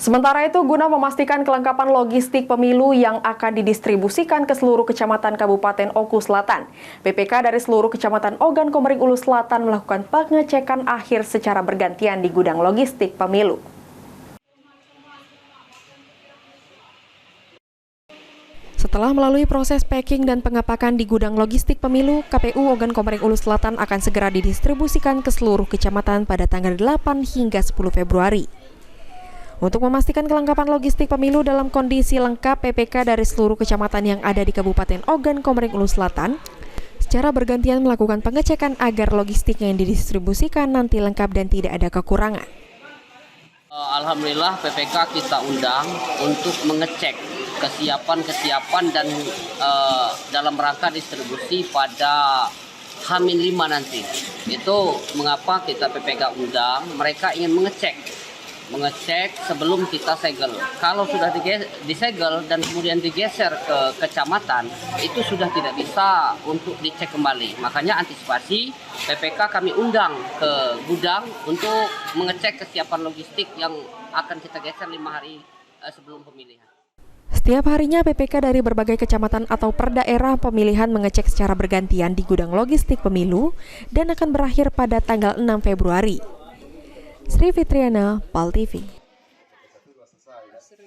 Sementara itu, guna memastikan kelengkapan logistik pemilu yang akan didistribusikan ke seluruh kecamatan Kabupaten Oku Selatan, PPK dari seluruh kecamatan Ogan Komering Ulu Selatan melakukan pengecekan akhir secara bergantian di gudang logistik pemilu. Setelah melalui proses packing dan pengepakan di gudang logistik pemilu, KPU Ogan Komering Ulu Selatan akan segera didistribusikan ke seluruh kecamatan pada tanggal 8 hingga 10 Februari. Untuk memastikan kelengkapan logistik pemilu dalam kondisi lengkap, PPK dari seluruh kecamatan yang ada di Kabupaten Ogan Komering Ulu Selatan secara bergantian melakukan pengecekan agar logistik yang didistribusikan nanti lengkap dan tidak ada kekurangan. Alhamdulillah PPK kita undang untuk mengecek kesiapan dan dalam rangka distribusi pada H-5 nanti. Itu mengapa kita PPK undang, mereka ingin mengecek sebelum kita segel. Kalau sudah disegel dan kemudian digeser ke kecamatan, itu sudah tidak bisa untuk dicek kembali. Makanya antisipasi PPK kami undang ke gudang untuk mengecek kesiapan logistik yang akan kita geser 5 hari sebelum pemilihan. Setiap harinya PPK dari berbagai kecamatan atau per daerah pemilihan mengecek secara bergantian di gudang logistik pemilu dan akan berakhir pada tanggal 6 Februari. Sri Fitriana, PAL TV.